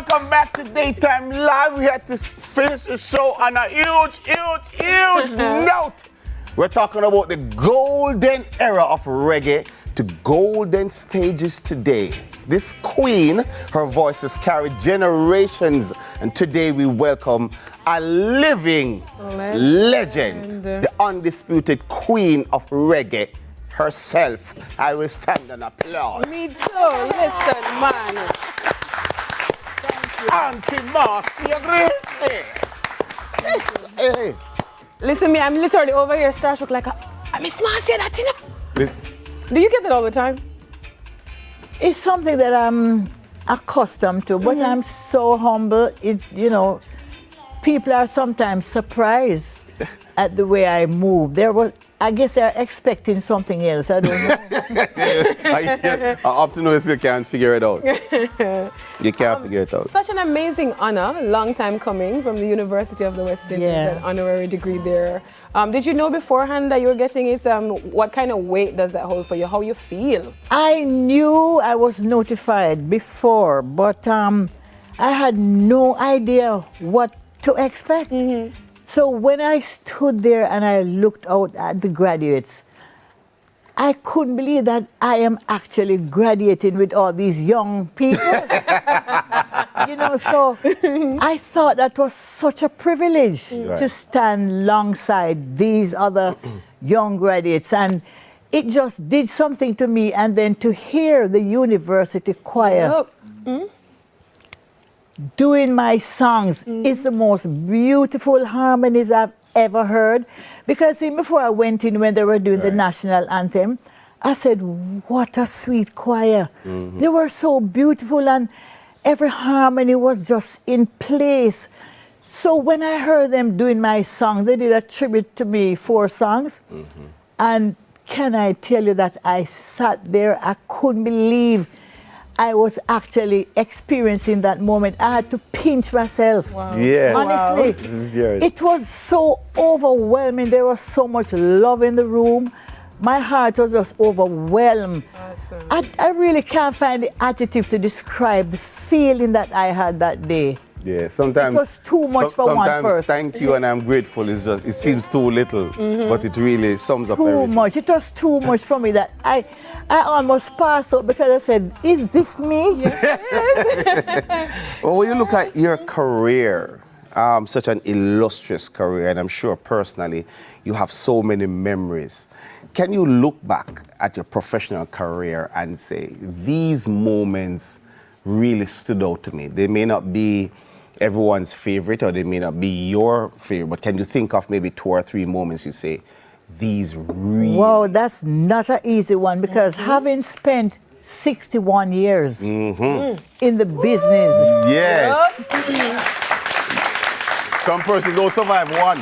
welcome back to Daytime Live. We had to finish the show on a huge note. We're talking about the golden era of reggae to golden stages today. This queen, her voice has carried generations, and today we welcome a living legend, the undisputed queen of reggae herself. I will stand and applaud. Me too. Listen, man. Auntie Marcia Griffiths. Hey. Listen, me, I'm literally over here starstruck like, I miss Marcia, that, you know? Listen. Do you get that all the time? It's something that I'm accustomed to, but I'm so humble. People are sometimes surprised at the way I move. I guess they're expecting something else. I don't know. Up to now, you still can't figure it out. You can't figure it out. Such an amazing honor, long time coming from the University of the West Indies, an honorary degree there. Did you know beforehand that you were getting it? What kind of weight does that hold for you? How you feel? I knew I was notified before, but I had no idea what to expect. Mm-hmm. So when I stood there and I looked out at the graduates, I couldn't believe that I am actually graduating with all these young people. So I thought that was such a privilege to stand alongside these other young graduates. And it just did something to me. And then to hear the university choir doing my songs is the most beautiful harmonies I've ever heard. Because even before I went in, when they were doing the national anthem, I said, what a sweet choir. Mm-hmm. They were so beautiful and every harmony was just in place. So when I heard them doing my song, they did a tribute to me, 4 songs. Mm-hmm. And can I tell you that I sat there, I couldn't believe I was actually experiencing that moment. I had to pinch myself. Wow. Yeah. Honestly, This is yours. It was so overwhelming. There was so much love in the room. My heart was just overwhelmed. Awesome. I really can't find the adjective to describe the feeling that I had that day. Yeah, sometimes it was too much for one person. Sometimes thank you and I'm grateful. It seems too little, but it really sums up everything. Too much. It was too much for me that I almost passed out because I said, is this me? Yes, it is. Well, when you look at your career, such an illustrious career, and I'm sure personally you have so many memories. Can you look back at your professional career and say, these moments really stood out to me? They may not be everyone's favorite or they may not be your favorite, but can you think of maybe 2 or 3 moments you say, these really... Wow, that's not an easy one because having spent 61 years in the business. Yes. Some person don't survive one.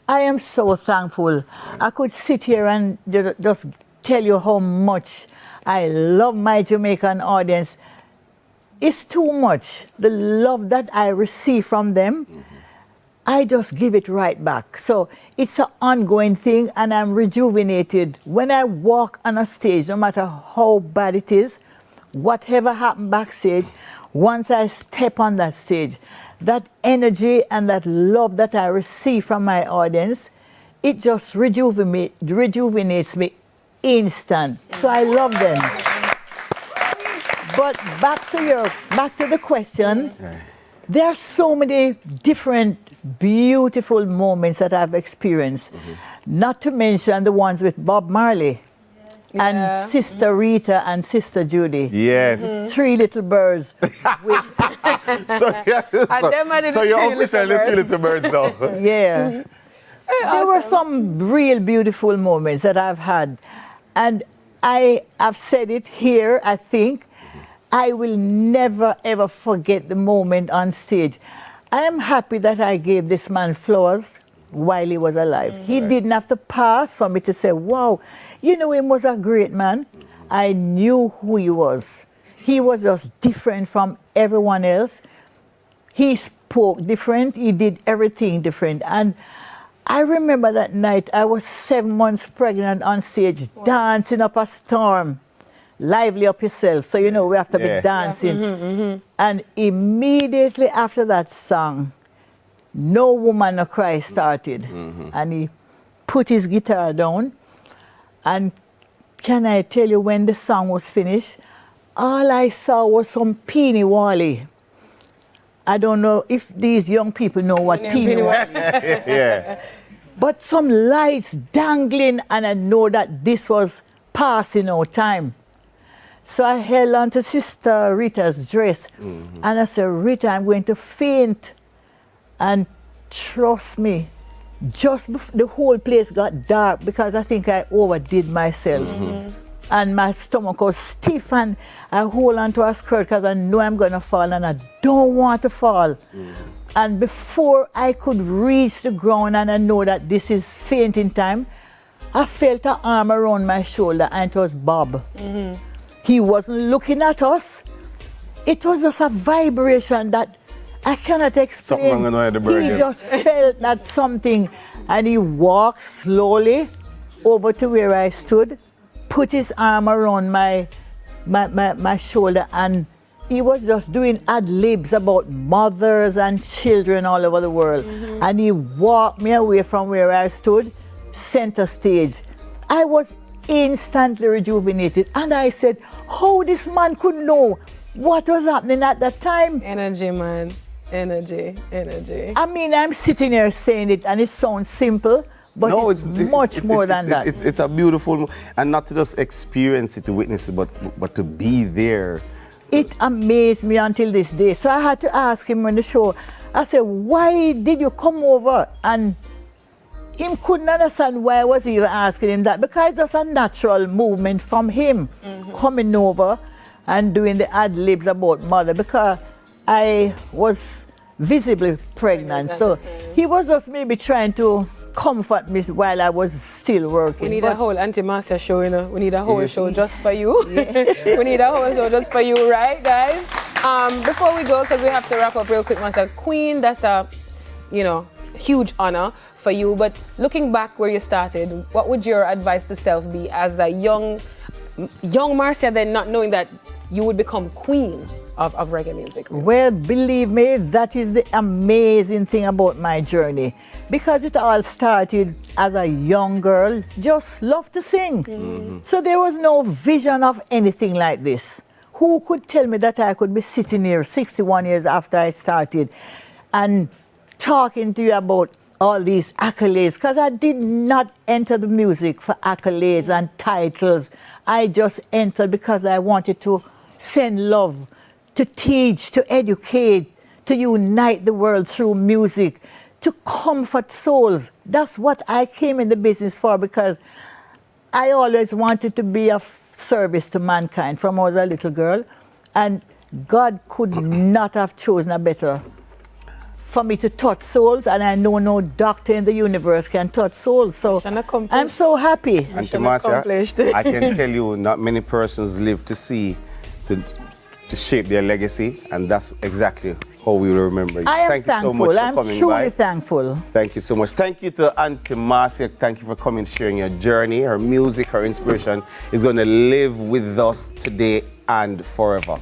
I am so thankful. I could sit here and just tell you how much I love my Jamaican audience. It's too much. The love that I receive from them, I just give it right back. So it's an ongoing thing and I'm rejuvenated. When I walk on a stage, no matter how bad it is, whatever happened backstage, once I step on that stage, that energy and that love that I receive from my audience, it just rejuvenates me instant. So I love them. But back to the question, there are so many different beautiful moments that I've experienced. Not to mention the ones with Bob Marley and Sister Rita and Sister Judy. Yes. 3 little birds. So you're officially 3 little birds now. Yeah. There were some real beautiful moments that I've had. And I have said it here, I think, I will never ever forget the moment on stage. I am happy that I gave this man flowers while he was alive. He didn't have to pass for me to say, wow, he was a great man. I knew who he was. He was just different from everyone else. He spoke different. He did everything different. And I remember that night, I was 7 months pregnant on stage, dancing up a storm. lively up yourself. So, you know, we have to be dancing. And immediately after that song, No Woman No Cry started. And he put his guitar down. And can I tell you, when the song was finished, all I saw was some Peony Wally. I don't know if these young people know what Peony Wally is. Yeah. But some lights dangling, and I know that this was passing out time. So I held on to Sister Rita's dress, and I said, Rita, I'm going to faint. And trust me, just the whole place got dark because I think I overdid myself. And my stomach was stiff, and I hold on to a skirt because I know I'm going to fall, and I don't want to fall. And before I could reach the ground and I know that this is fainting time, I felt an arm around my shoulder, and it was Bob. He wasn't looking at us. It was just a vibration that I cannot explain. Something wrong with the bird. He just felt that something, and he walked slowly over to where I stood, put his arm around my shoulder, and he was just doing ad-libs about mothers and children all over the world. And he walked me away from where I stood, center stage. I was instantly rejuvenated, and I said, how this man could know what was happening at that time. Energy, man. Energy. I mean, I'm sitting here saying it, and it sounds simple, but no, it's much more than that. It's a beautiful, and not to just experience it, to witness it, but to be there. It amazed me until this day. So I had to ask him on the show, I said, why did you come over? And he couldn't understand why I was even asking him that, because it's just a natural movement from him coming over and doing the ad-libs about mother, because I was visibly pregnant. So he was just maybe trying to comfort me while I was still working. We need a whole Auntie Marcia show, you know. We need a whole show just for you. We need a whole show just for you, right, guys? Before we go, because we have to wrap up real quick, Marcia, Queen, that's a, you know, huge honor for you. But looking back where you started, what would your advice to self be as a young Marcia, then not knowing that you would become queen of reggae music? Well, believe me, that is the amazing thing about my journey. Because it all started as a young girl, just loved to sing. So there was no vision of anything like this. Who could tell me that I could be sitting here 61 years after I started and talking to you about all these accolades? Because I did not enter the music for accolades and titles. I just entered because I wanted to send love, to teach, to educate, to unite the world through music, to comfort souls. That's what I came in the business for, because I always wanted to be of service to mankind from I was a little girl, and God could not have chosen a better for me to touch souls, and I know no doctor in the universe can touch souls. So I'm so happy. And Marcia, I can tell you, not many persons live to see, to shape their legacy, and that's exactly how we will remember you. I am Thank thankful. you so much for I'm coming truly by. thankful. Thank you so much. Thank you to Auntie Marcia. Thank you for coming, sharing your journey. Her music, her inspiration is going to live with us today and forever.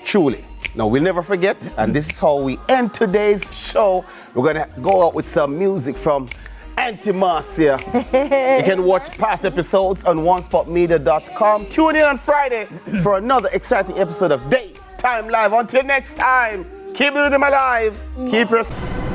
Truly. Now, we'll never forget, and this is how we end today's show. We're going to go out with some music from Auntie Marcia. You can watch past episodes on onespotmedia.com. Tune in on Friday for another exciting episode of Daytime Live. Until next time, keep the rhythm alive. Keep your...